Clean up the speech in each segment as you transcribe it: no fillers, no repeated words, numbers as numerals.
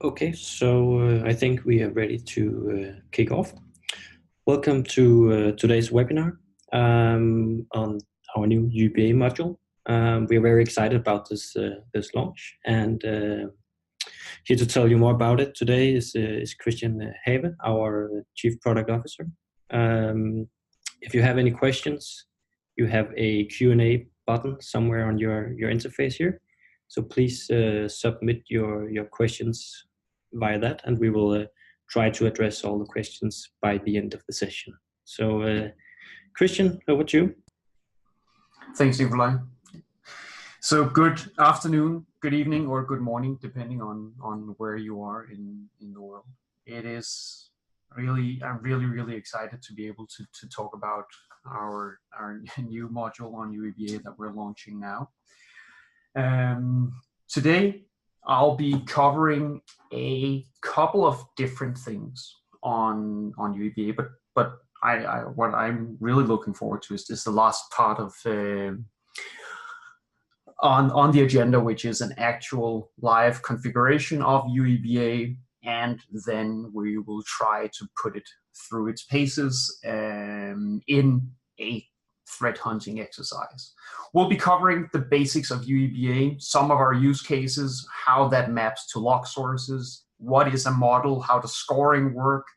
Okay, so I think we are ready to kick off. Welcome to today's webinar on our new UEBA module. We are very excited about this launch, and here to tell you more about it today is Christian Have, our Chief Product Officer. If you have any questions, you have a Q&A button somewhere on your interface here. So please submit your questions via that, and we will try to address all the questions by the end of the session. So Christian, over to you. Thanks, Nikolai. So good afternoon, good evening, or good morning, depending on where you are in the world. It is really, I'm really excited to be able to talk about our new module on UEBA that we're launching now. Today, I'll be covering a couple of different things on UEBA, but what I'm really looking forward to is the last part of on the agenda, which is an actual live configuration of UEBA, and then we will try to put it through its paces in a threat hunting exercise. We'll be covering the basics of UEBA, some of our use cases, how that maps to log sources, what is a model, how does scoring work,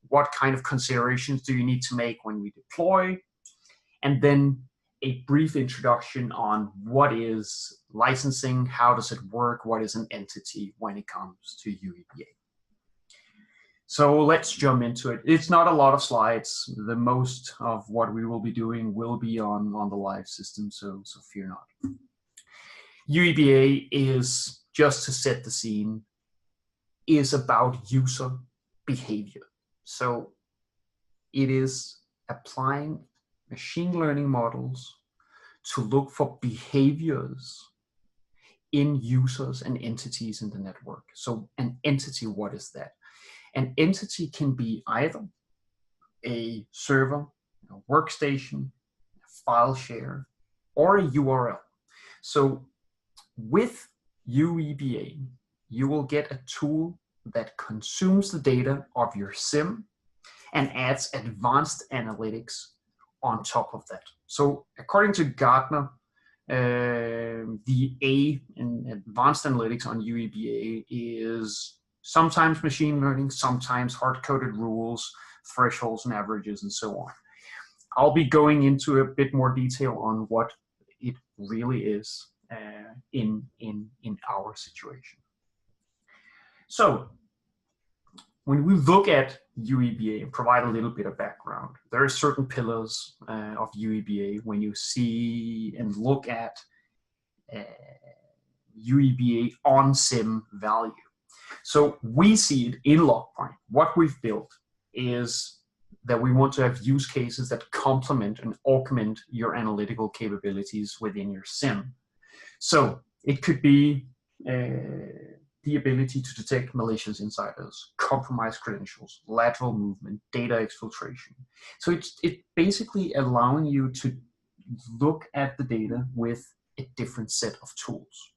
what kind of considerations do you need to make when we deploy, and then a brief introduction on what is licensing, how does it work, what is an entity when it comes to UEBA. So let's jump into it. It's not a lot of slides. The most of what we will be doing will be on the live system, so fear not. UEBA is, just to set the scene, is about user behavior. So it is applying machine learning models to look for behaviors in users and entities in the network. So an entity, what is that? An entity can be either a server, a workstation, a file share, or a URL. So with UEBA, you will get a tool that consumes the data of your SIM and adds advanced analytics on top of that. So according to Gartner, the A in advanced analytics on UEBA is sometimes machine learning, sometimes hard-coded rules, thresholds and averages, and so on. I'll be going into a bit more detail on what it really is in our situation. So when we look at UEBA and provide a little bit of background, there are certain pillars of UEBA when you see and look at UEBA on SIM value. So we see it in LogPoint. What we've built is that we want to have use cases that complement and augment your analytical capabilities within your SIM. So it could be the ability to detect malicious insiders, compromised credentials, lateral movement, data exfiltration. So it's basically allowing you to look at the data with a different set of tools.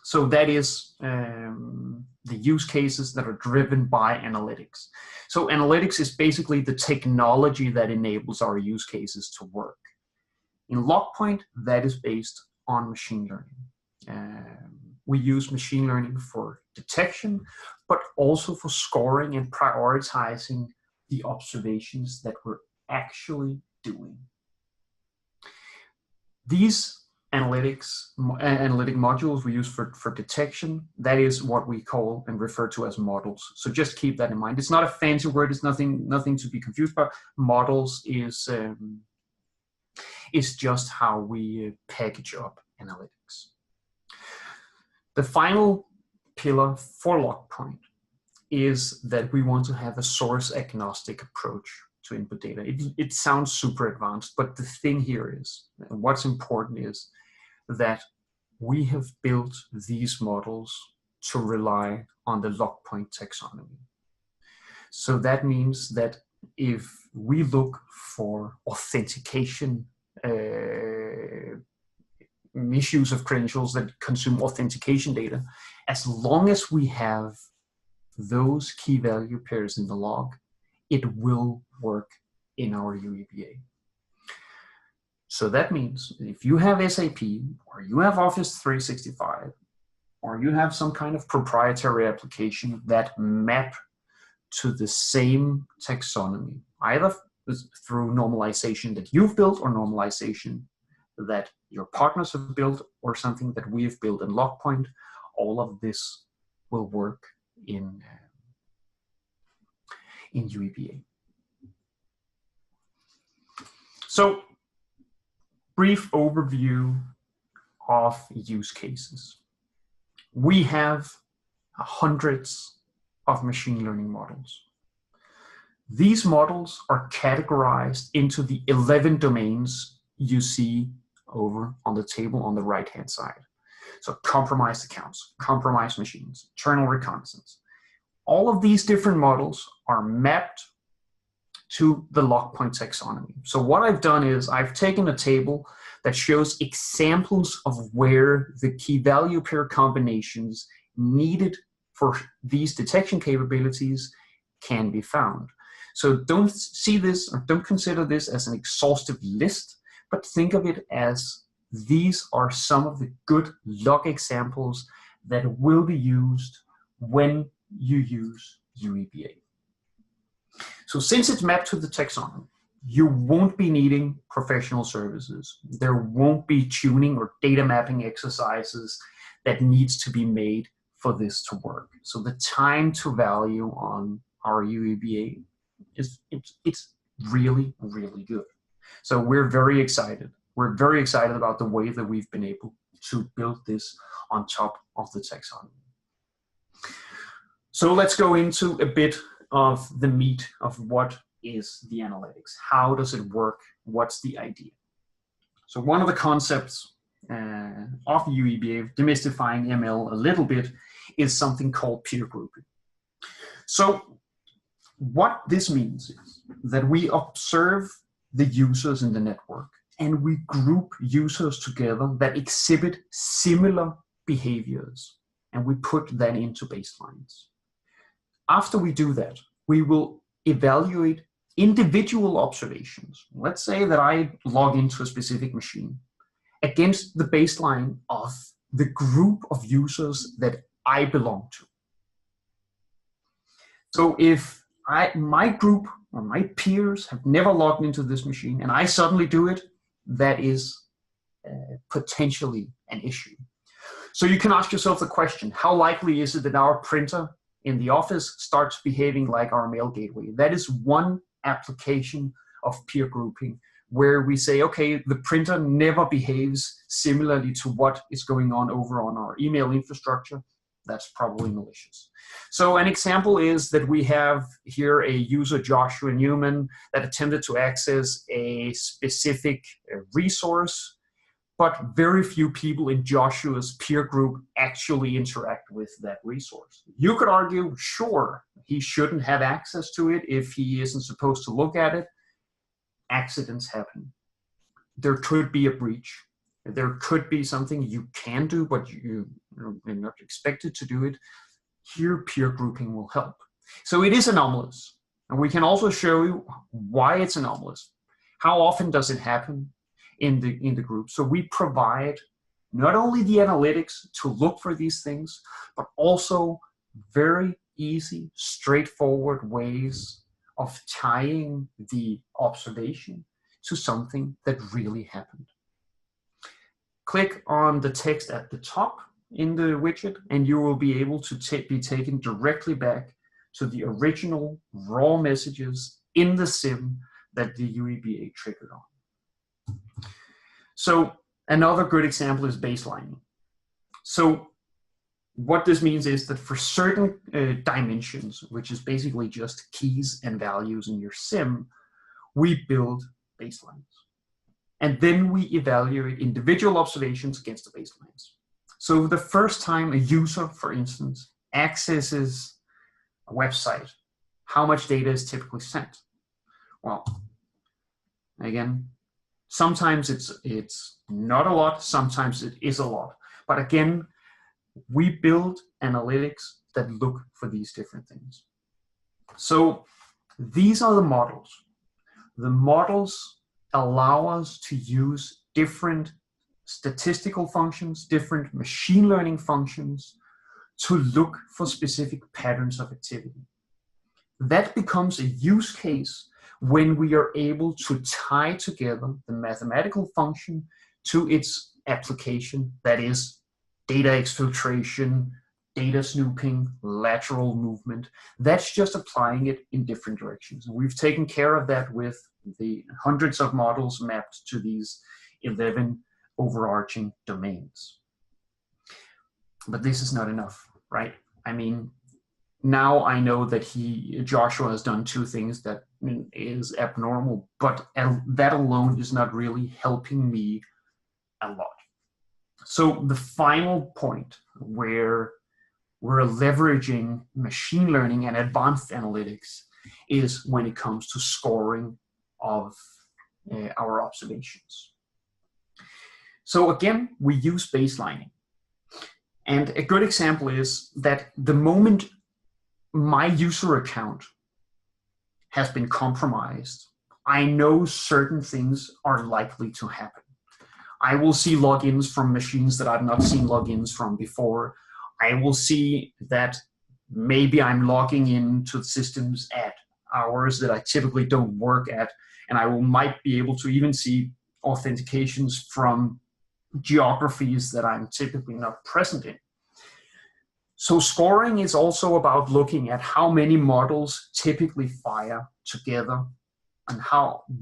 So that is the use cases that are driven by analytics. So analytics is basically the technology that enables our use cases to work. In LogPoint, that is based on machine learning. We use machine learning for detection, but also for scoring and prioritizing the observations that we're actually doing. These analytic modules we use for detection, that is what we call and refer to as models. So just keep that in mind. It's not a fancy word. It's nothing to be confused about. Models is just how we package up analytics. The final pillar for LogPoint is that we want to have a source agnostic approach to input data. It sounds super advanced, but the thing here is, and what's important is that we have built these models to rely on the LogPoint taxonomy. So that means that if we look for authentication misuse of credentials that consume authentication data, as long as we have those key value pairs in the log, it will work in our UEBA. So that means if you have SAP, or you have Office 365, or you have some kind of proprietary application that map to the same taxonomy, either through normalization that you've built or normalization that your partners have built or something that we have built in LogPoint, all of this will work in UEBA. So, brief overview of use cases. We have hundreds of machine learning models. These models are categorized into the 11 domains you see over on the table on the right-hand side. So compromised accounts, compromised machines, internal reconnaissance. All of these different models are mapped to the LogPoint taxonomy. So what I've done is I've taken a table that shows examples of where the key value pair combinations needed for these detection capabilities can be found. So don't see this or don't consider this as an exhaustive list, but think of it as these are some of the good log examples that will be used when you use UEBA. So since it's mapped to the taxonomy, you won't be needing professional services. There won't be tuning or data mapping exercises that needs to be made for this to work. So the time to value on our UEBA it's really, really good. So we're very excited. We're very excited about the way that we've been able to build this on top of the taxonomy. So let's go into a bit of the meat of what is the analytics. How does it work? What's the idea? So one of the concepts of UEBA, demystifying ML a little bit, is something called peer grouping. So what this means is that we observe the users in the network and we group users together that exhibit similar behaviors and we put that into baselines. After we do that, we will evaluate individual observations. Let's say that I log into a specific machine against the baseline of the group of users that I belong to. So if my group or my peers have never logged into this machine and I suddenly do it, that is potentially an issue. So you can ask yourself the question, how likely is it that our printer in the office starts behaving like our mail gateway? That is one application of peer grouping where we say, okay, the printer never behaves similarly to what is going on over on our email infrastructure. That's probably malicious. So an example is that we have here a user, Joshua Newman, that attempted to access a specific resource, but very few people in Joshua's peer group actually interact with that resource. You could argue, sure, he shouldn't have access to it if he isn't supposed to look at it. Accidents happen. There could be a breach. There could be something you can do, but you're not expected to do it. Here, peer grouping will help. So it is anomalous. And we can also show you why it's anomalous. How often does it happen in the group? So we provide not only the analytics to look for these things, but also very easy, straightforward ways of tying the observation to something that really happened. Click on the text at the top in the widget and you will be able to be taken directly back to the original raw messages in the SIM that the UEBA triggered on. So another good example is baselining. So what this means is that for certain dimensions, which is basically just keys and values in your SIM, we build baselines. And then we evaluate individual observations against the baselines. So the first time a user, for instance, accesses a website, how much data is typically sent? Well, again, sometimes it's not a lot, sometimes it is a lot. But again, we build analytics that look for these different things. So these are the models. The models allow us to use different statistical functions, different machine learning functions to look for specific patterns of activity. That becomes a use case when we are able to tie together the mathematical function to its application, that is data exfiltration, data snooping, lateral movement. That's just applying it in different directions. And we've taken care of that with the hundreds of models mapped to these 11 overarching domains. But this is not enough, right? I mean, now I know that Joshua has done two things that is abnormal, but that alone is not really helping me a lot. So the final point where we're leveraging machine learning and advanced analytics is when it comes to scoring of our observations. So again, we use baselining. And a good example is that the moment my user account has been compromised, I know certain things are likely to happen. I will see logins from machines that I've not seen logins from before. I will see that maybe I'm logging into systems at hours that I typically don't work at, and I might be able to even see authentications from geographies that I'm typically not present in. So scoring is also about looking at how many models typically fire together and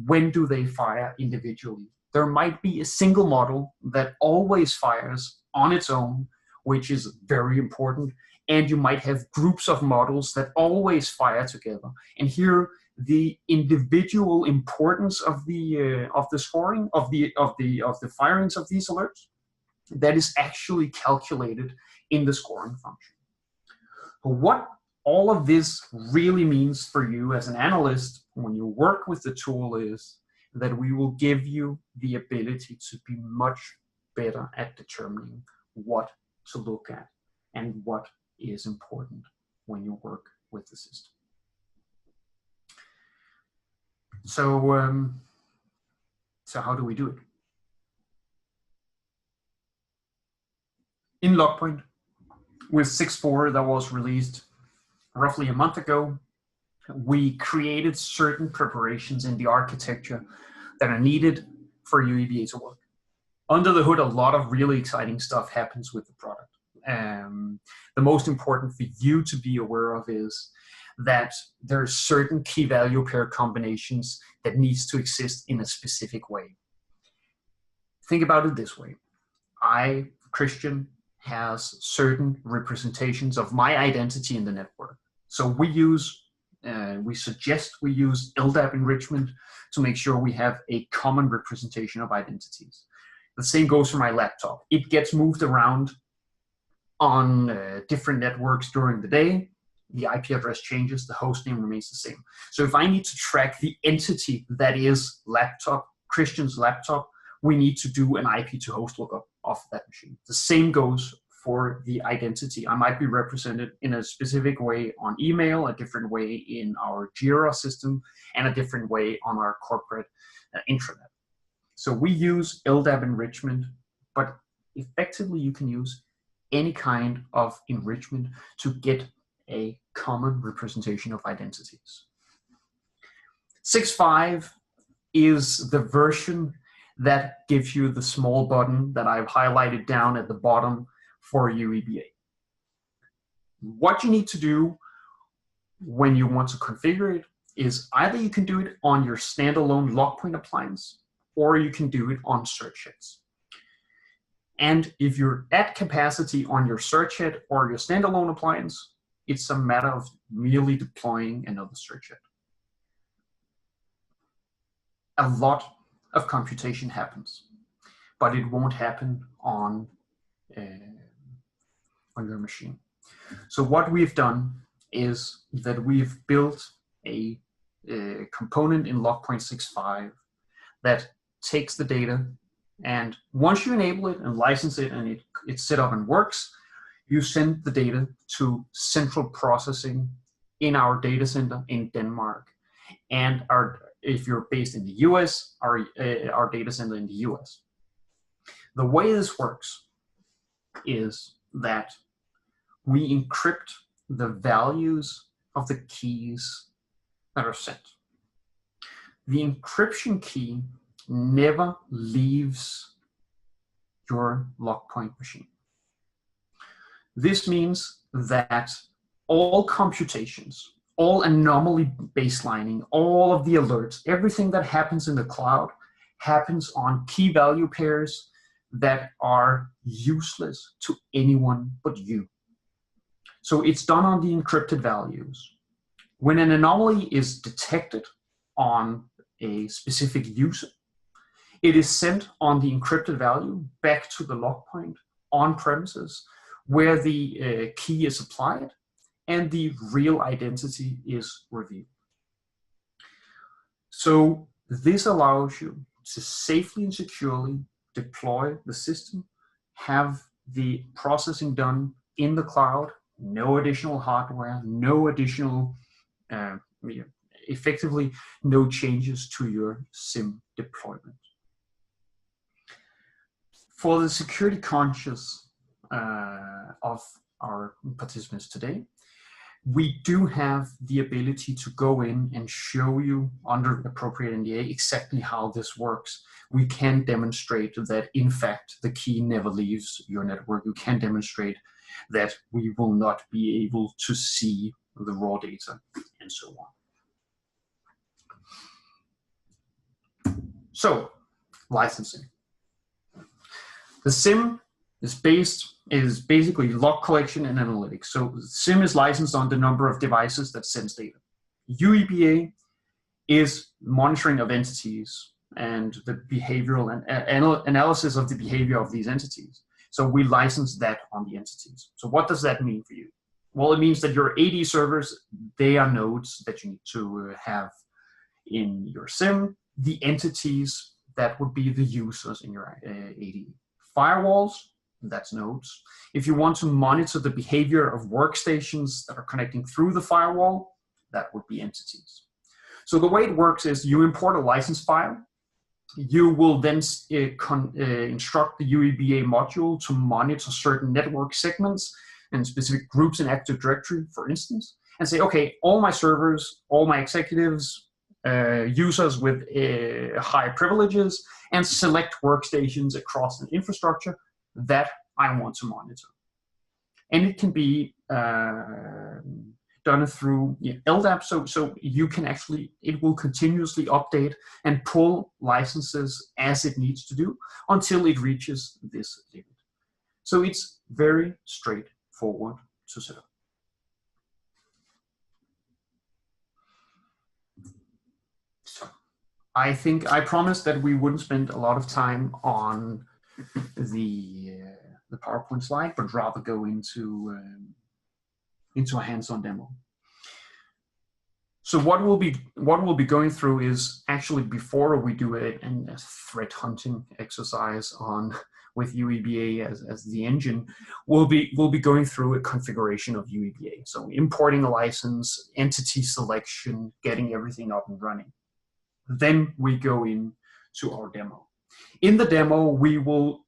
when do they fire individually. There might be a single model that always fires on its own, which is very important. And you might have groups of models that always fire together. And here, the individual importance of the scoring of the firings of these alerts, that is actually calculated in the scoring function. But what all of this really means for you as an analyst when you work with the tool is that we will give you the ability to be much better at determining what to look at and what is important when you work with the system. So, so how do we do it? In LogPoint, with 6.4 that was released roughly a month ago, we created certain preparations in the architecture that are needed for UEBA to work. Under the hood, a lot of really exciting stuff happens with the product. The most important for you to be aware of is that there are certain key value pair combinations that needs to exist in a specific way. Think about it this way. Christian, has certain representations of my identity in the network. So we suggest we use LDAP enrichment to make sure we have a common representation of identities. The same goes for my laptop. It gets moved around on different networks during the day. The IP address changes, the host name remains the same. So if I need to track the entity that is Christian's laptop, we need to do an IP to host lookup of that machine. The same goes for the identity. I might be represented in a specific way on email, a different way in our Jira system, and a different way on our corporate intranet. So we use LDAP enrichment, but effectively you can use any kind of enrichment to get a common representation of identities. 6.5 is the version that gives you the small button that I've highlighted down at the bottom for UEBA. What you need to do when you want to configure it is either you can do it on your standalone LogPoint appliance, or you can do it on search heads. And if you're at capacity on your search head or your standalone appliance, it's a matter of merely deploying another search head. A lot of computation happens, but it won't happen on your machine. So what we've done is that we've built a component in LogPoint 6.5 that takes the data, and once you enable it and license it and it's set up and works, you send the data to central processing in our data center in Denmark, and if you're based in the US, our data center in the US. The way this works is that we encrypt the values of the keys that are sent. The encryption key never leaves your LogPoint machine. This means that all computations, all anomaly baselining, all of the alerts, everything that happens in the cloud happens on key value pairs that are useless to anyone but you. So it's done on the encrypted values. When an anomaly is detected on a specific user, it is sent on the encrypted value back to the LogPoint on premises, where the key is applied and the real identity is revealed. So this allows you to safely and securely deploy the system, have the processing done in the cloud, no additional hardware, no additional, effectively no changes to your SIM deployment. For the security conscious of our participants today, we do have the ability to go in and show you under appropriate NDA exactly how this works. We can demonstrate that, in fact, the key never leaves your network. You can demonstrate that we will not be able to see the raw data and so on. So, licensing. The SIM is basically log collection and analytics. So SIM is licensed on the number of devices that sends data. UEBA is monitoring of entities and the behavioral and analysis of the behavior of these entities. So we license that on the entities. So what does that mean for you? Well, it means that your AD servers, they are nodes that you need to have in your SIM. The entities, that would be the users in your AD. Firewalls, that's nodes. If you want to monitor the behavior of workstations that are connecting through the firewall, that would be entities. So the way it works is you import a license file. You will then instruct the UEBA module to monitor certain network segments and specific groups in Active Directory, for instance, and say, okay, all my servers, all my executives, users with high privileges, and select workstations across an infrastructure that I want to monitor. And it can be done through LDAP, so you can actually, it will continuously update and pull licenses as it needs to do until it reaches this limit. So it's very straightforward to set up. So I think I promised that we wouldn't spend a lot of time on the PowerPoint slide, but rather go into a hands-on demo. So what we'll be going through is actually, before we do a threat hunting exercise with UEBA as the engine, we'll be going through a configuration of UEBA. So importing a license, entity selection, getting everything up and running. Then we go into our demo. In the demo, we will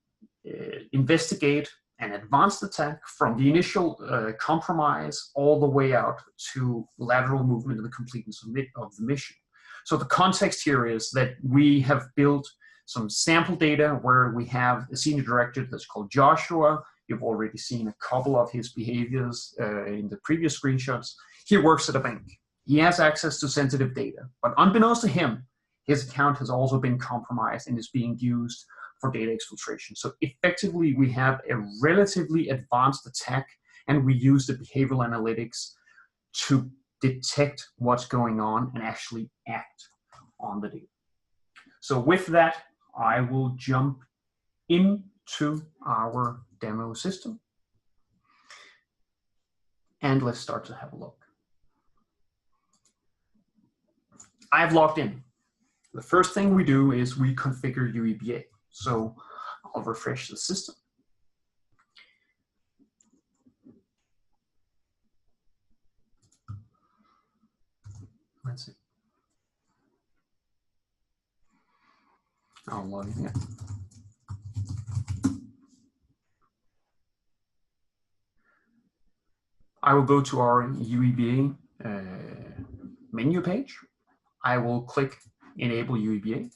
investigate an advanced attack from the initial compromise all the way out to lateral movement and the completeness of the mission. So the context here is that we have built some sample data where we have a senior director that's called Joshua. You've already seen a couple of his behaviors in the previous screenshots. He works at a bank. He has access to sensitive data, but unbeknownst to him, his account has also been compromised and is being used for data exfiltration. So effectively, we have a relatively advanced attack, and we use the behavioral analytics to detect what's going on and actually act on the data. So with that, I will jump into our demo system. And let's start to have a look. I've logged in. The first thing we do is we configure UEBA. So I'll refresh the system. Let's see. I'll log in here. I will go to our UEBA menu page. I will click Enable UEBA.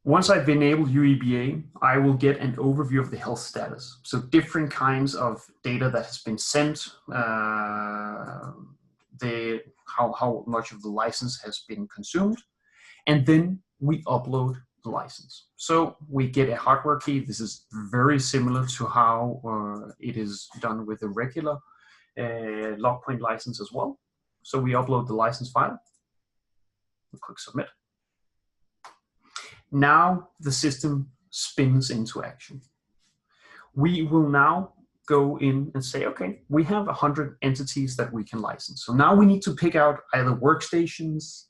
Once I've enabled UEBA, I will get an overview of the health status. So different kinds of data that has been sent, how much of the license has been consumed, and then we upload the license. So we get a hardware key. This is very similar to how it is done with a regular LogPoint license as well. So we upload the license file, we click submit. Now the system spins into action. We will now go in and say, okay, we have 100 entities that we can license. So now we need to pick out either workstations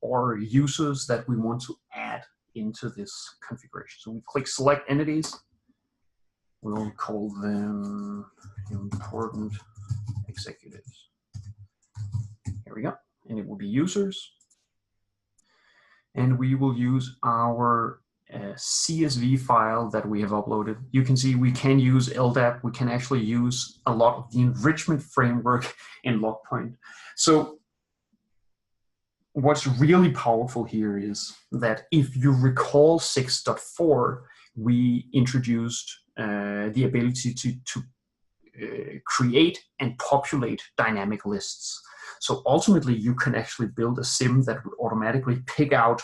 or users that we want to add into this configuration. So we click select entities. We'll call them important executives. Here we go. And it will be users. And we will use our CSV file that we have uploaded. You can see we can use LDAP. We can actually use a lot of the enrichment framework in LogPoint. So what's really powerful here is that if you recall 6.4, we introduced the ability to create and populate dynamic lists. So ultimately, you can actually build a SIM that would automatically pick out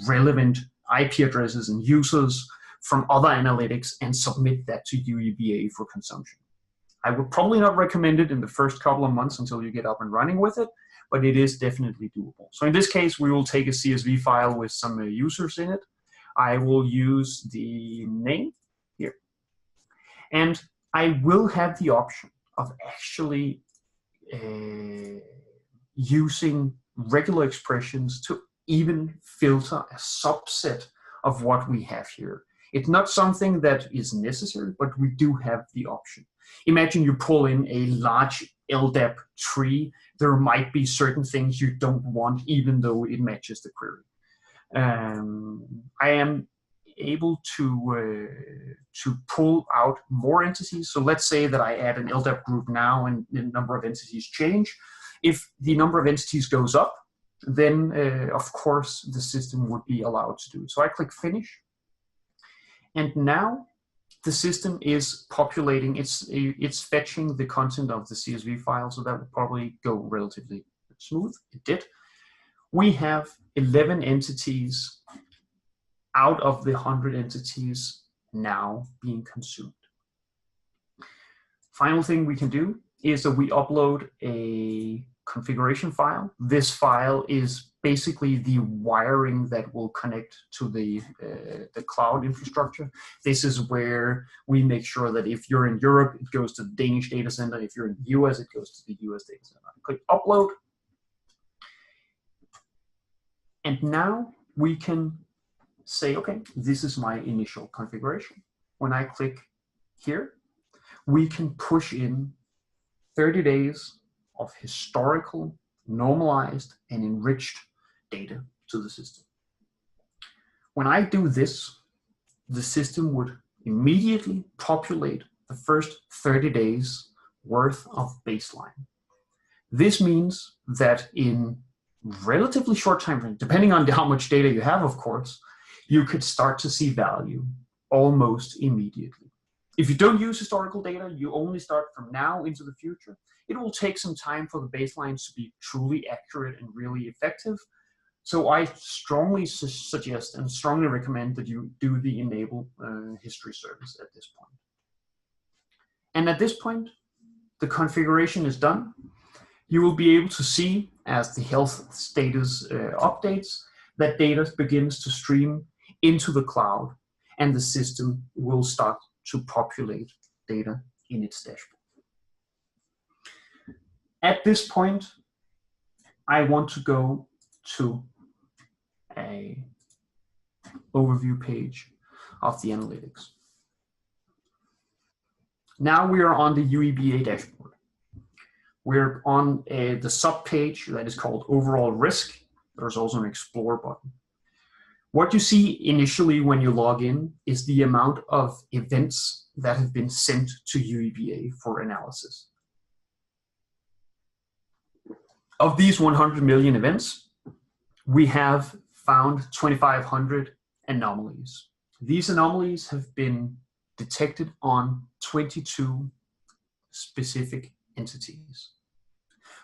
relevant IP addresses and users from other analytics and submit that to UEBA for consumption. I would probably not recommend it in the first couple of months until you get up and running with it, but it is definitely doable. So in this case, we will take a CSV file with some users in it. I will use the name here. And I will have the option of actually using regular expressions to even filter a subset of what we have here. It's not something that is necessary, but we do have the option. Imagine you pull in a large LDAP tree. There might be certain things you don't want, even though it matches the query. I am able to pull out more entities. So let's say that I add an LDAP group now and the number of entities change. If the number of entities goes up, then of course the system would be allowed to do it. So I click finish. And now the system is populating, it's fetching the content of the CSV file, so that would probably go relatively smooth. It did. We have 11 entities out of the 100 entities now being consumed. Final thing we can do is that we upload a configuration file. This file is basically the wiring that will connect to the cloud infrastructure. This is where we make sure that if you're in Europe, it goes to the Danish data center. If you're in the US, it goes to the US data center. Click upload. And now we can say, okay, this is my initial configuration. When I click here, we can push in 30 days of historical, normalized, and enriched data to the system. When I do this, the system would immediately populate the first 30 days worth of baseline. This means that in relatively short time frame, depending on how much data you have, of course, you could start to see value almost immediately. If you don't use historical data, you only start from now into the future. It will take some time for the baselines to be truly accurate and really effective. So I strongly suggest and strongly recommend that you do the enable history service at this point. And at this point, the configuration is done. You will be able to see, as the health status updates, that data begins to stream into the cloud, and the system will start to populate data in its dashboard. At this point, I want to go to an overview page of the analytics. Now we are on the UEBA dashboard. We're on the sub-page that is called Overall Risk. There's also an Explore button. What you see initially when you log in is the amount of events that have been sent to UEBA for analysis. Of these 100 million events, we have found 2,500 anomalies. These anomalies have been detected on 22 specific entities.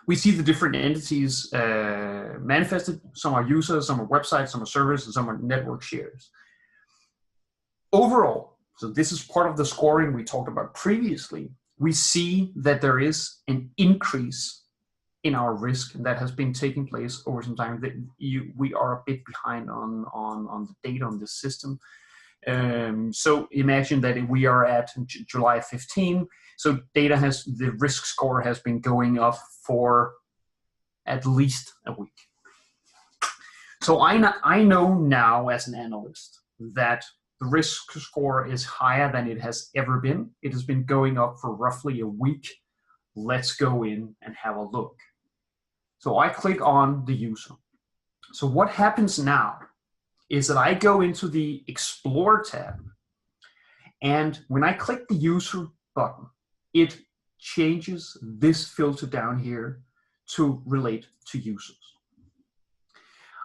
We see the different entities manifested. Some are users, some are websites, some are servers, and some are network shares. Overall, so this is part of the scoring we talked about previously, we see that there is an increase in our risk that has been taking place over some time. That we are a bit behind on the data on this system. So imagine that we are at July 15. So the risk score has been going up for at least a week. So I know now as an analyst that the risk score is higher than it has ever been. It has been going up for roughly a week. Let's go in and have a look. So I click on the user. So what happens now is that I go into the Explore tab, and when I click the user button, it changes this filter down here to relate to users.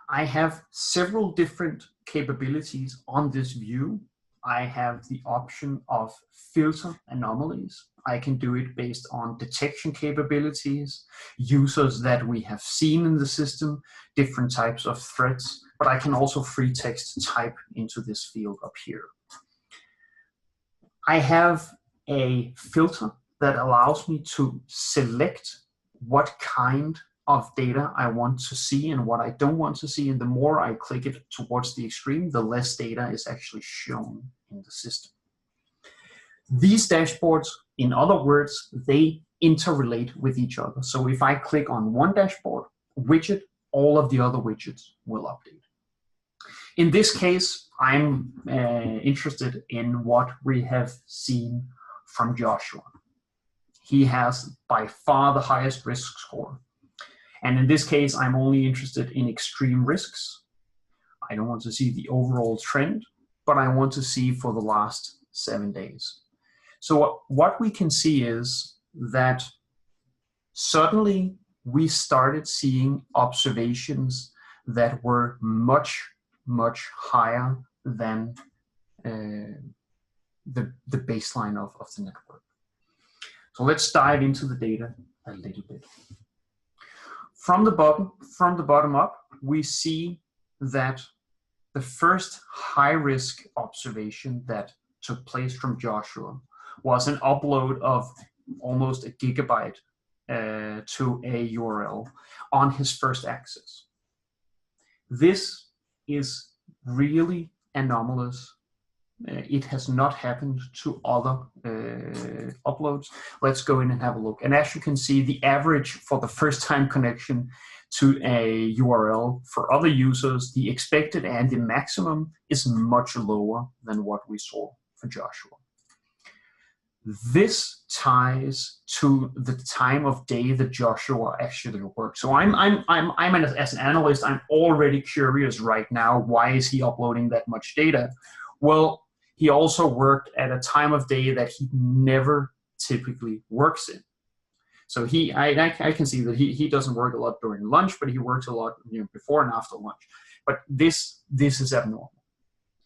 I have several different capabilities on this view. I have the option of filter anomalies. I can do it based on detection capabilities, users that we have seen in the system, different types of threats, but I can also free text type into this field up here. I have a filter that allows me to select what kind of data I want to see and what I don't want to see, and the more I click it towards the extreme, the less data is actually shown in the system. These dashboards, in other words, they interrelate with each other. So if I click on one dashboard widget, all of the other widgets will update. In this case, I'm interested in what we have seen from Joshua. He has by far the highest risk score. And in this case, I'm only interested in extreme risks. I don't want to see the overall trend, but I want to see for the last 7 days. So what we can see is that suddenly we started seeing observations that were much, much higher than the baseline of the network. So let's dive into the data a little bit. From the bottom up, we see that the first high-risk observation that took place from Joshua was an upload of almost a gigabyte to a URL on his first access. This is really anomalous. It has not happened to other uploads. Let's go in and have a look. And as you can see, the average for the first time connection to a URL for other users, the expected and the maximum is much lower than what we saw for Joshua. This ties to the time of day that Joshua actually worked. So as an analyst, I'm already curious right now, why is he uploading that much data? Well, he also worked at a time of day that he never typically works in. So I can see that he doesn't work a lot during lunch, but he works a lot before and after lunch. But this is abnormal.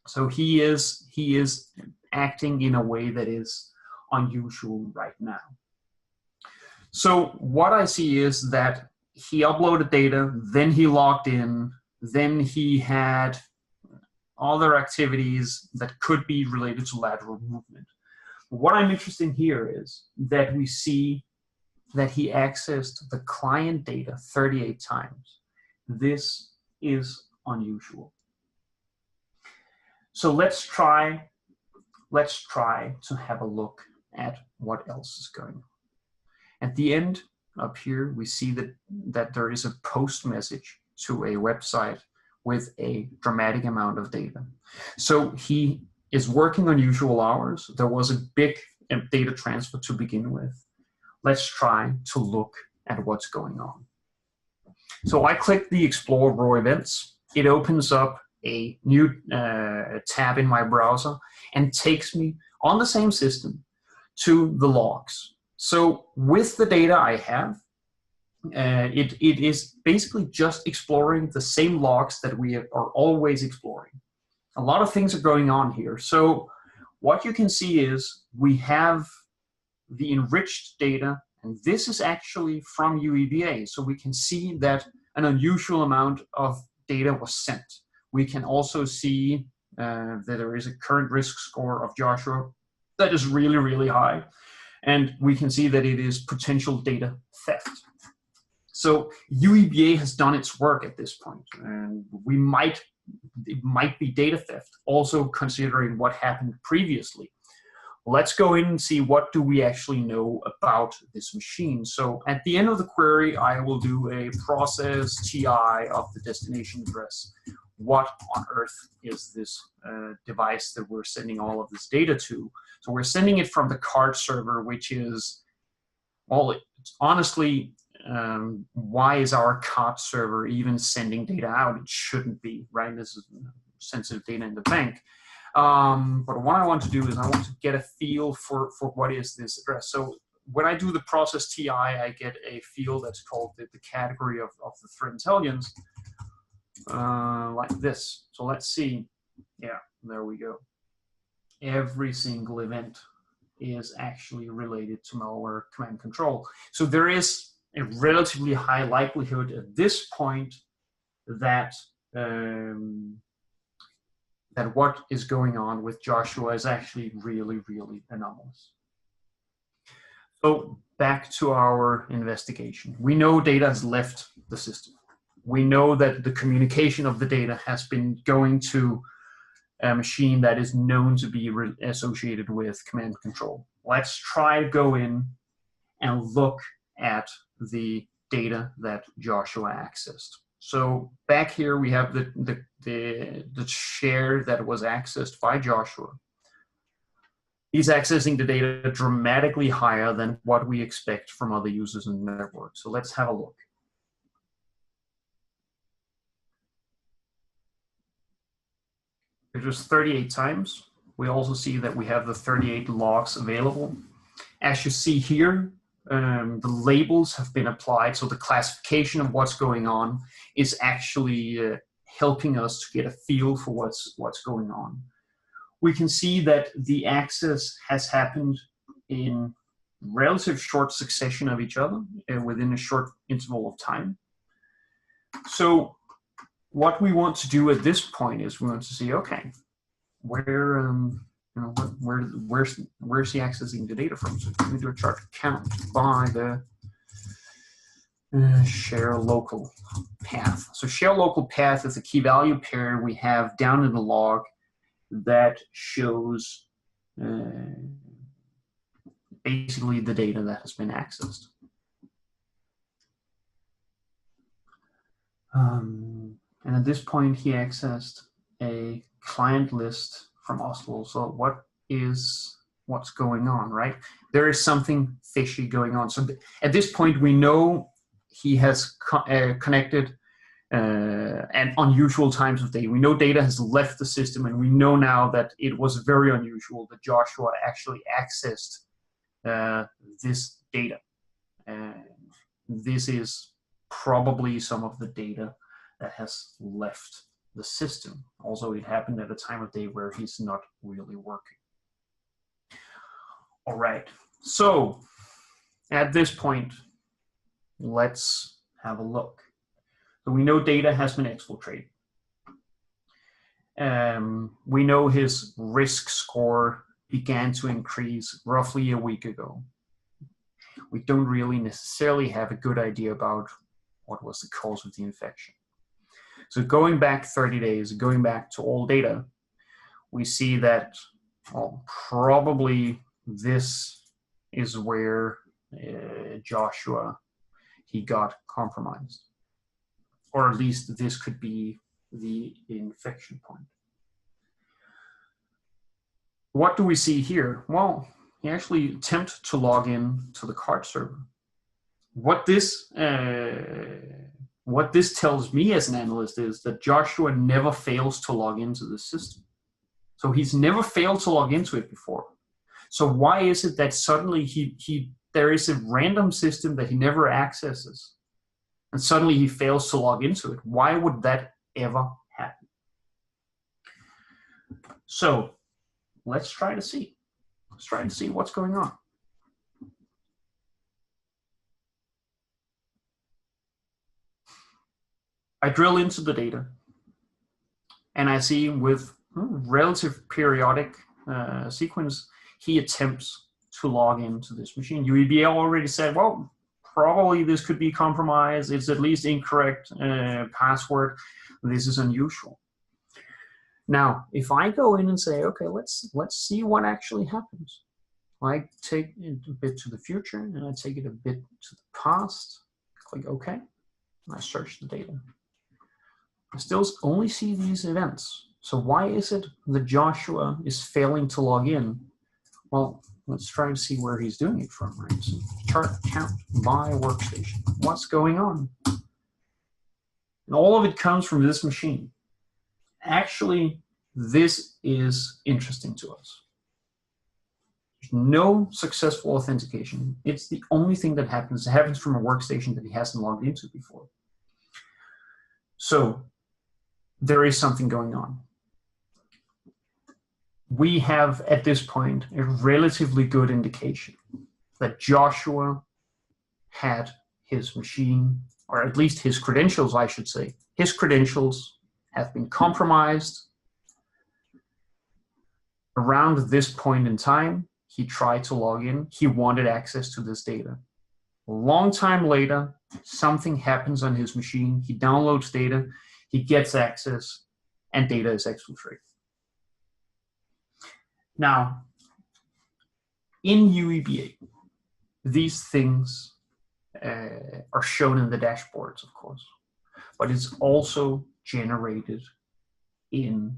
So he is acting in a way that is unusual right now. So what I see is that he uploaded data, then he logged in, then he had other activities that could be related to lateral movement. What I'm interested in here is that we see that he accessed the client data 38 times. This is unusual. So let's try to have a look at what else is going on. At the end up here, we see that there is a post message to a website with a dramatic amount of data. So he is working unusual hours. There was a big data transfer to begin with. Let's try to look at what's going on. So I click the Explore Raw Events. It opens up a new tab in my browser and takes me on the same system to the logs. So with the data I have, it is basically just exploring the same logs that we are always exploring. A lot of things are going on here. So what you can see is we have the enriched data, and this is actually from UEBA. So we can see that an unusual amount of data was sent. We can also see that there is a current risk score of Joshua that is really, really high. And we can see that it is potential data theft. So UEBA has done its work at this point, and it might be data theft, also considering what happened previously. Let's go in and see what do we actually know about this machine. So at the end of the query, I will do a process TI of the destination address. What on earth is this device that we're sending all of this data to? So we're sending it from the card server, which is, well, honestly, why is our card server even sending data out? It shouldn't be, right? This is sensitive data in the bank. But what I want to do is I want to get a feel for what is this address. So when I do the process TI, I get a field that's called the category of the threat intelligence, like this. So let's see. Yeah, there we go. Every single event is actually related to malware command control. So there is a relatively high likelihood at this point that that what is going on with Joshua is actually really, really anomalous. So back to our investigation. We know data has left the system. We know that the communication of the data has been going to a machine that is known to be associated with command control. Let's try to go in and look at the data that Joshua accessed. So back here we have the share that was accessed by Joshua. He's accessing the data dramatically higher than what we expect from other users in the network. So let's have a look. It was 38 times. We also see that we have the 38 logs available. As you see here, the labels have been applied, so the classification of what's going on is actually helping us to get a feel for what's going on. We can see that the access has happened in relative short succession of each other within a short interval of time. So what we want to do at this point is we want to see, okay, where's he accessing the data from? So we do a chart count by the share local path. So share local path is a key value pair we have down in the log that shows basically the data that has been accessed. And at this point, he accessed a client list from Oslo. So what's going on, right? There is something fishy going on. So at this point, we know he has connected at unusual times of day. We know data has left the system, and we know now that it was very unusual that Joshua actually accessed this data. And this is probably some of the data that has left the system. Also, it happened at a time of day where he's not really working. All right, so at this point, let's have a look. So we know data has been exfiltrated. We know his risk score began to increase roughly a week ago. We don't really necessarily have a good idea about what was the cause of the infection. So going back 30 days, going back to all data, we see that, well, probably this is where Joshua, he got compromised. Or at least this could be the infection point. What do we see here? Well, he actually attempted to log in to the card server. what this tells me as an analyst is that Joshua never fails to log into the system. So he's never failed to log into it before. So why is it that suddenly there is a random system that he never accesses, and suddenly he fails to log into it? Why would that ever happen? So let's try to see. Let's try to see what's going on. I drill into the data, and I see with relative periodic sequence, he attempts to log into this machine. UEBA already said, well, probably this could be compromised. It's at least incorrect password. This is unusual. Now, if I go in and say, okay, let's see what actually happens. I take it a bit to the future, and I take it a bit to the past. Click OK, and I search the data. I still only see these events. So why is it that Joshua is failing to log in? Well, let's try to see where he's doing it from, right? So chart count by workstation. What's going on? And all of it comes from this machine. Actually, this is interesting to us. There's no successful authentication. It's the only thing that happens. It happens from a workstation that he hasn't logged into before. So there is something going on. We have, at this point, a relatively good indication that Joshua had his machine, or at least his credentials, I should say. His credentials have been compromised. Around this point in time, he tried to log in. He wanted access to this data. A long time later, something happens on his machine. He downloads data, he gets access, and data is exfiltrated. Now, in UEBA, these things are shown in the dashboards, of course, but it's also generated in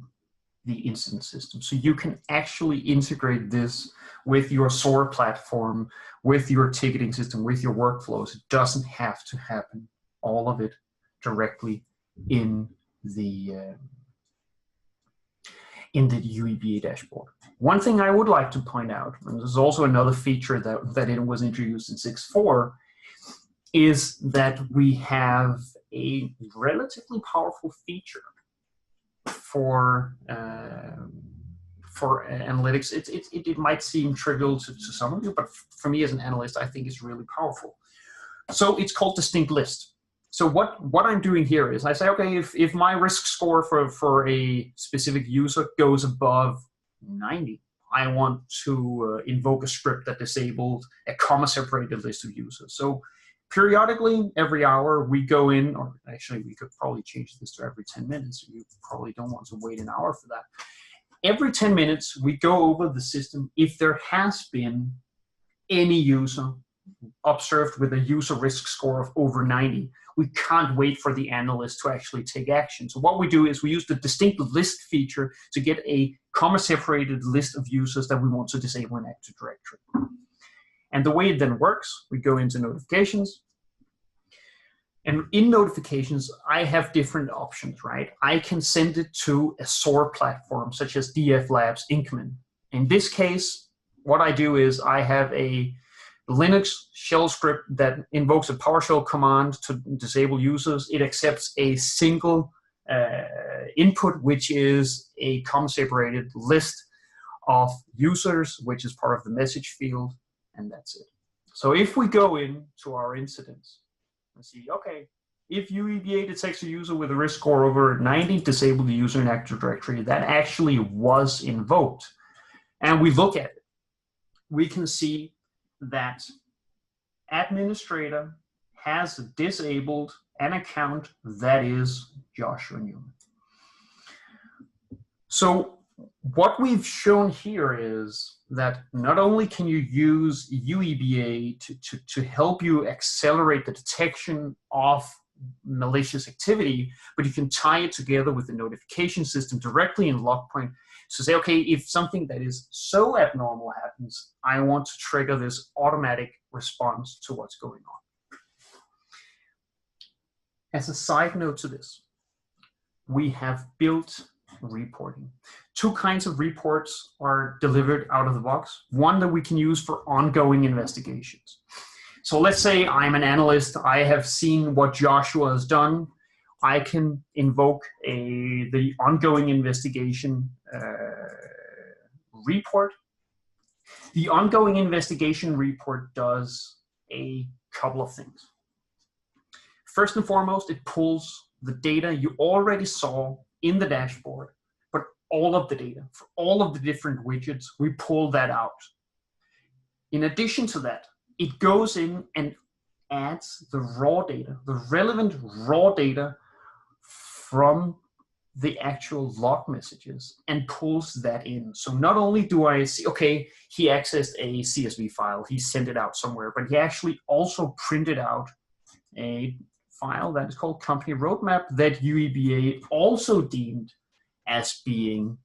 the incident system. So you can actually integrate this with your SOAR platform, with your ticketing system, with your workflows. It doesn't have to happen, all of it, directly in the UEBA dashboard. One thing I would like to point out, and there's also another feature that it was introduced in 6.4, is that we have a relatively powerful feature for analytics. It might seem trivial to some of you, but for me as an analyst, I think it's really powerful. So it's called distinct list. So what I'm doing here is I say, okay, if my risk score for a specific user goes above 90, I want to invoke a script that disabled a comma-separated list of users. So periodically, every hour, we go in, or actually we could probably change this to every 10 minutes. You probably don't want to wait an hour for that. Every 10 minutes, we go over the system. If there has been any user observed with a user risk score of over 90, we can't wait for the analyst to actually take action. So what we do is we use the distinct list feature to get a comma-separated list of users that we want to disable in Active Directory. And the way it then works, we go into notifications. And in notifications, I have different options, right? I can send it to a SOAR platform, such as DF Labs Inkman. In this case, what I do is I have a Linux shell script that invokes a PowerShell command to disable users. It accepts a single input, which is a comma-separated list of users, which is part of the message field, and that's it. So if we go into our incidents and see, okay, if UEBA detects a user with a risk score over 90, disable the user in Active Directory. That actually was invoked. And we look at it. We can see that administrator has disabled an account that is Joshua Newman. So what we've shown here is that not only can you use UEBA to help you accelerate the detection of malicious activity, but you can tie it together with the notification system directly in LogPoint. So say, okay, if something that is so abnormal happens, I want to trigger this automatic response to what's going on. As a side note to this, we have built reporting. Two kinds of reports are delivered out of the box. One that we can use for ongoing investigations. So let's say I'm an analyst, I have seen what Joshua has done. I can invoke the ongoing investigation report. The ongoing investigation report does a couple of things. First and foremost, it pulls the data you already saw in the dashboard, but all of the data for all of the different widgets, we pull that out. In addition to that, it goes in and adds the raw data, the relevant raw data from the actual log messages and pulls that in. So not only do I see, okay, he accessed a CSV file, he sent it out somewhere, but he actually also printed out a file that is called company roadmap that UEBA also deemed as being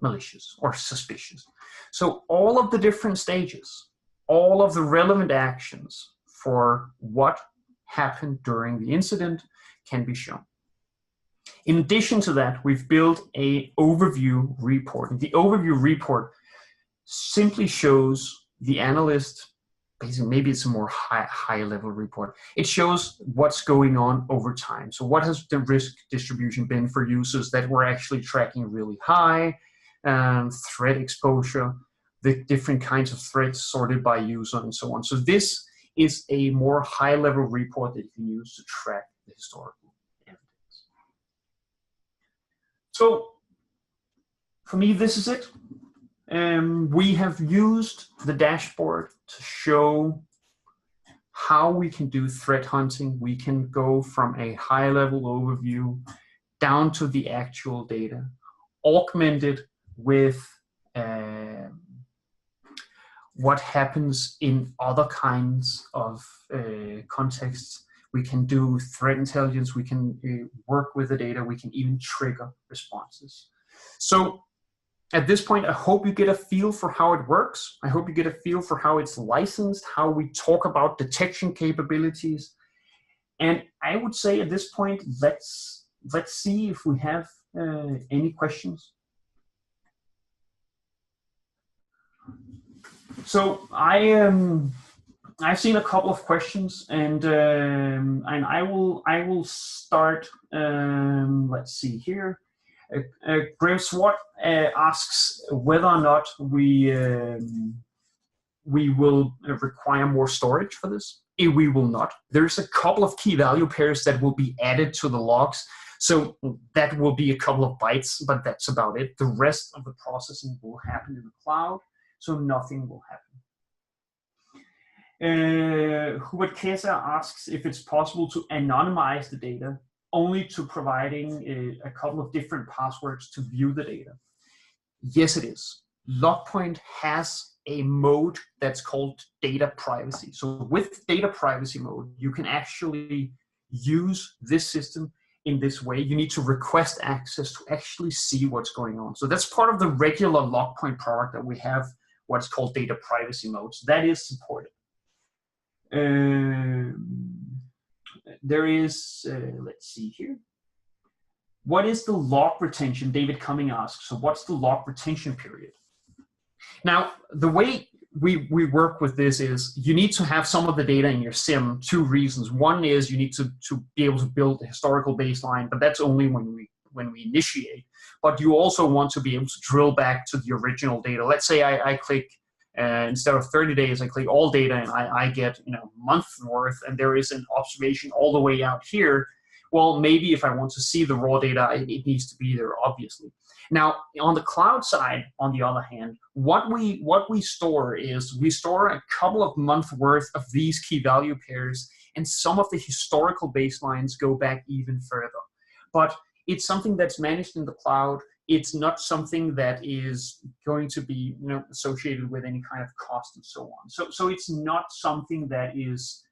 malicious or suspicious. So all of the different stages, all of the relevant actions for what happened during the incident can be shown. In addition to that, we've built an overview report. And the overview report simply shows the analyst, basically maybe it's a more high level report. It shows what's going on over time. So what has the risk distribution been for users that were actually tracking really high, threat exposure, the different kinds of threats sorted by user and so on. So this is a more high level report that you can use to track the historical evidence. So for me, this is it. We have used the dashboard to show how we can do threat hunting. We can go from a high-level overview down to the actual data, augmented with what happens in other kinds of contexts. We can do threat intelligence. We can work with the data. We can even trigger responses. So at this point, I hope you get a feel for how it works. I hope you get a feel for how it's licensed, how we talk about detection capabilities. And I would say at this point, let's see if we have any questions. So I've seen a couple of questions, and I will start. Let's see here. Graham Swart asks whether or not we will require more storage for this. We will not. There's a couple of key value pairs that will be added to the logs. So that will be a couple of bytes, but that's about it. The rest of the processing will happen in the cloud, so nothing will happen. Hubert Kesa asks if it's possible to anonymize the data only to providing a couple of different passwords to view the data. Yes, it is. LogPoint has a mode that's called data privacy. So with data privacy mode, you can actually use this system in this way. You need to request access to actually see what's going on. So that's part of the regular LogPoint product that we have, what's called data privacy modes. That is supported. There is, let's see here. What is the log retention? David Cumming asks, so what's the log retention period? Now, the way we work with this is you need to have some of the data in your SIM, two reasons. One is you need to be able to build a historical baseline, but that's only when we initiate. But you also want to be able to drill back to the original data. Let's say I click, instead of 30 days, I click all data and I get month worth, and there is an observation all the way out here. Well, maybe if I want to see the raw data, it needs to be there, obviously. Now, on the cloud side, on the other hand, what we store is we store a couple of months worth of these key value pairs, and some of the historical baselines go back even further. But it's something that's managed in the cloud. It's not something that is going to be associated with any kind of cost and so on. So it's not something that is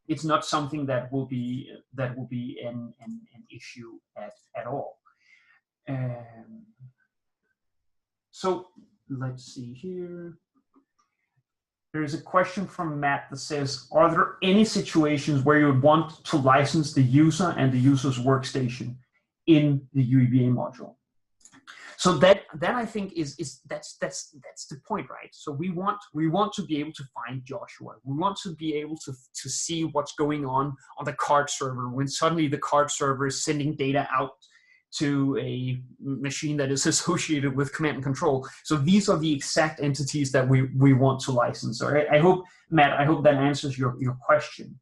it's not something that will be an issue at all. So let's see here. There's a question from Matt that says, are there any situations where you would want to license the user and the user's workstation in the UEBA module? So that I think that's the point, right? So we want to be able to find Joshua. We want to be able to see what's going on the card server when suddenly the card server is sending data out to a machine that is associated with command and control. So these are the exact entities that we want to license. All right. I hope, Matt, I hope that answers your question.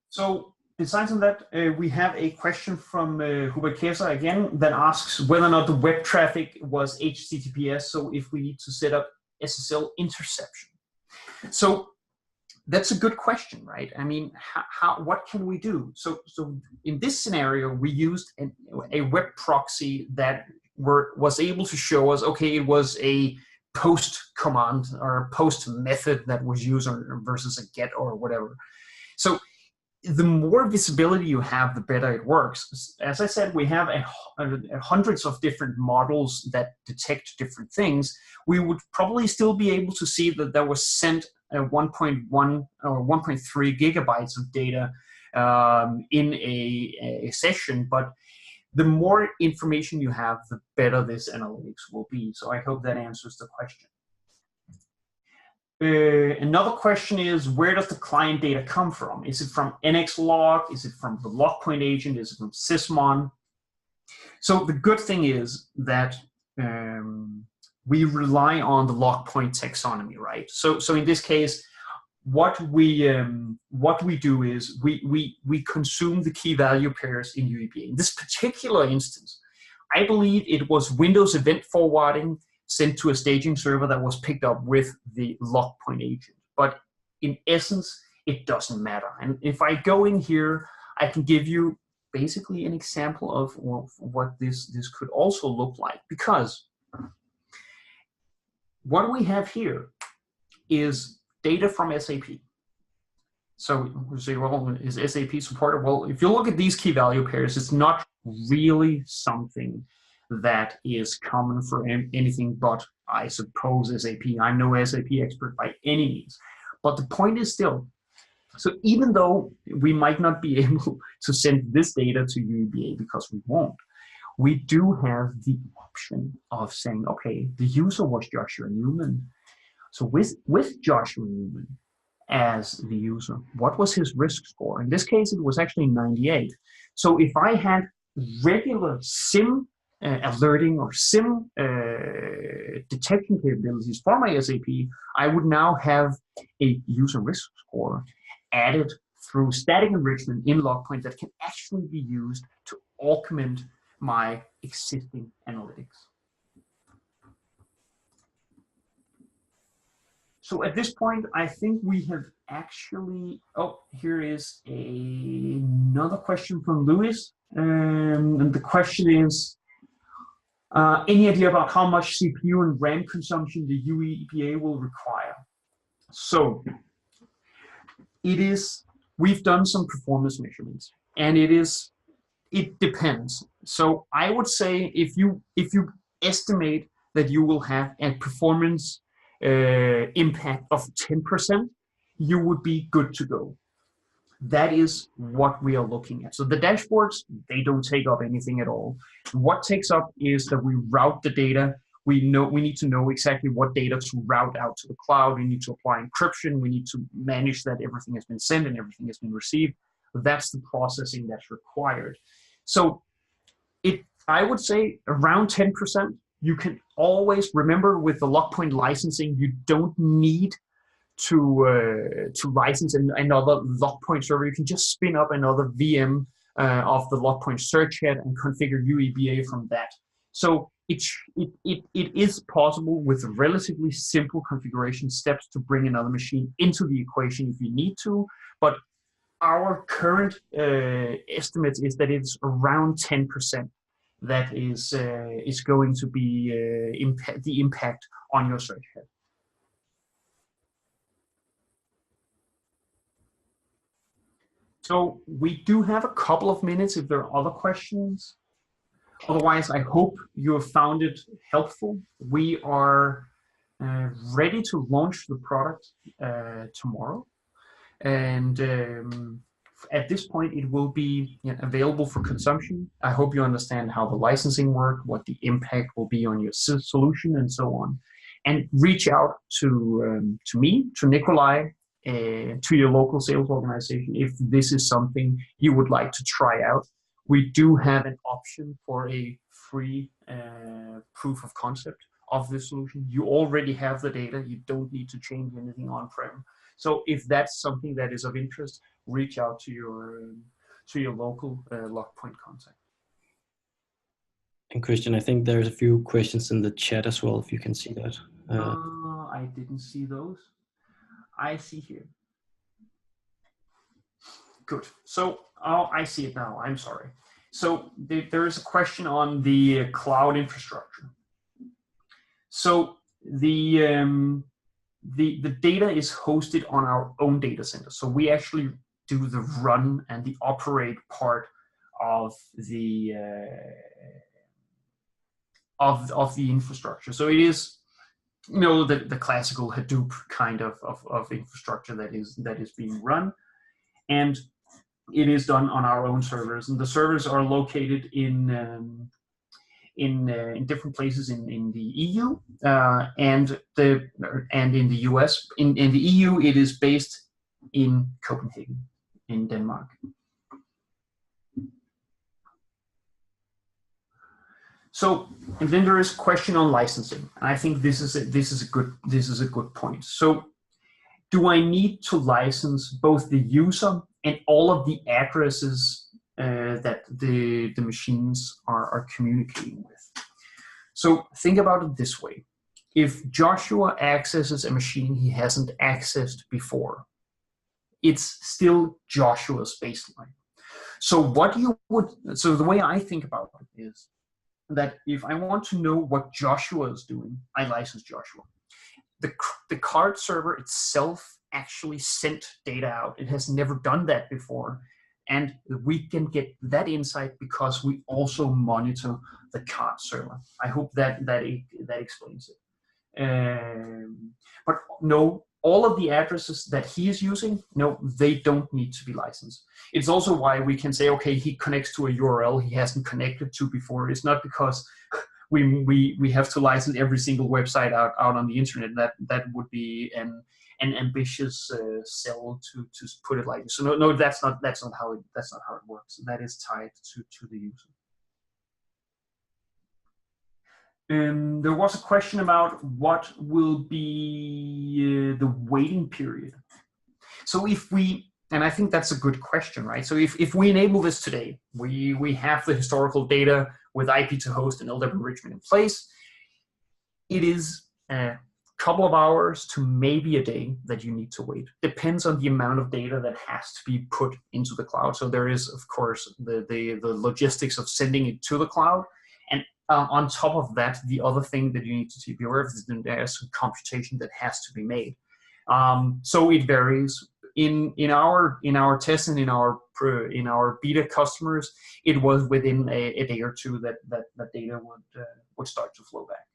So besides that, we have a question from Hubert Kesa again that asks whether or not the web traffic was HTTPS. So if we need to set up SSL interception. So that's a good question, right? I mean, what can we do? So in this scenario, we used a web proxy that was able to show us, okay, it was a post command or a post method that was used versus a get or whatever. So the more visibility you have, the better it works. As I said, we have hundreds of different models that detect different things. We would probably still be able to see that there was sent 1.1 or 1.3 gigabytes of data in a session, but the more information you have, the better this analytics will be. So I hope that answers the question. Another question is, where does the client data come from? Is it from NXLog? Is it from the LogPoint agent? Is it from Sysmon? So the good thing is that we rely on the LogPoint taxonomy, right? So in this case, what we do is we consume the key value pairs in UEBA. In this particular instance, I believe it was Windows event forwarding sent to a staging server that was picked up with the LogPoint agent. But in essence, it doesn't matter. And if I go in here, I can give you basically an example of what this could also look like, because what we have here is data from SAP. So we say, well, is SAP supported? Well, if you look at these key value pairs, it's not really something that is common for anything but, I suppose, SAP. I'm no SAP expert by any means. But the point is still, so even though we might not be able to send this data to UEBA because we won't, we do have the option of saying, okay, the user was Joshua Newman. So with Joshua Newman as the user, what was his risk score? In this case, it was actually 98. So if I had regular SIM alerting or SIM detection capabilities for my SAP, I would now have a user risk score added through static enrichment in LogPoint that can actually be used to augment my existing analytics. So at this point, I think we have actually, oh, here is another question from Louis. And the question is, any idea about how much CPU and RAM consumption the UEBA will require? So we've done some performance measurements, and it depends. So I would say if you estimate that you will have a performance impact of 10%, you would be good to go. That is what we are looking at. So the dashboards, they don't take up anything at all. What takes up is that we route the data. We need to know exactly what data to route out to the cloud. We need to apply encryption. We need to manage that everything has been sent and everything has been received. That's the processing that's required. So I would say around 10%. You can always remember with the LogPoint licensing, you don't need to license another LogPoint server. You can just spin up another VM of the LogPoint search head and configure UEBA from that. So it is possible with relatively simple configuration steps to bring another machine into the equation if you need to. But our current estimate is that it's around 10%. That is going to be the impact on your search head. So we do have a couple of minutes if there are other questions. Otherwise, I hope you have found it helpful. We are ready to launch the product tomorrow. And at this point, it will be available for consumption. I hope you understand how the licensing works, what the impact will be on your solution, and so on. And reach out to me, to Nikolai, to your local sales organization if this is something you would like to try out. We do have an option for a free proof of concept of this solution. You already have the data. You don't need to change anything on-prem. So if that's something that is of interest, reach out to your local LogPoint contact. And Christian, I think there's a few questions in the chat as well, if you can see that. I didn't see those. I see here. Good. So I see it now. I'm sorry. So there is a question on the cloud infrastructure. So the data is hosted on our own data center. So we actually do the run and the operate part of the infrastructure. So it is, the classical Hadoop kind of infrastructure that is being run, and it is done on our own servers. And the servers are located in different places in the EU and in the US. In the EU, it is based in Copenhagen, in Denmark. So, and then there is a question on licensing. And I think this is a good point. So, do I need to license both the user and all of the addresses that the machines are communicating with? So think about it this way. If Joshua accesses a machine he hasn't accessed before, it's still Joshua's baseline. So the way I think about it is that if I want to know what Joshua is doing, I license Joshua. The card server itself actually sent data out. It has never done that before. And we can get that insight because we also monitor the card server. I hope that explains it. But no, all of the addresses that he is using, no, they don't need to be licensed. It's also why we can say, okay, he connects to a URL he hasn't connected to before. It's not because we have to license every single website out on the internet. That would be an ambitious sell to put it like this. So no, that's not how it works. That is tied to the user. There was a question about what will be the waiting period. So and I think that's a good question, right? So if we enable this today, we have the historical data with IP to host and LDAP enrichment in place. It is a couple of hours to maybe a day that you need to wait. Depends on the amount of data that has to be put into the cloud. So there is, of course, the logistics of sending it to the cloud. And on top of that, the other thing that you need to be aware of is that there's some computation that has to be made. So it varies. In our tests and in our beta customers, it was within a day or two that data would start to flow back.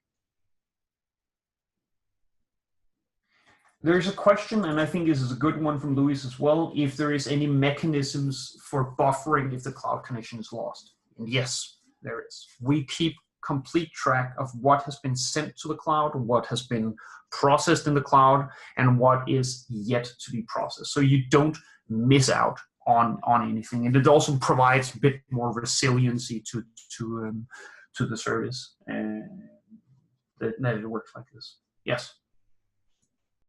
There's a question, and I think this is a good one from Louis as well, if there is any mechanisms for buffering if the cloud connection is lost. And yes, there is. We keep complete track of what has been sent to the cloud, what has been processed in the cloud, and what is yet to be processed. So you don't miss out on anything. And it also provides a bit more resiliency to the service that it works like this. Yes.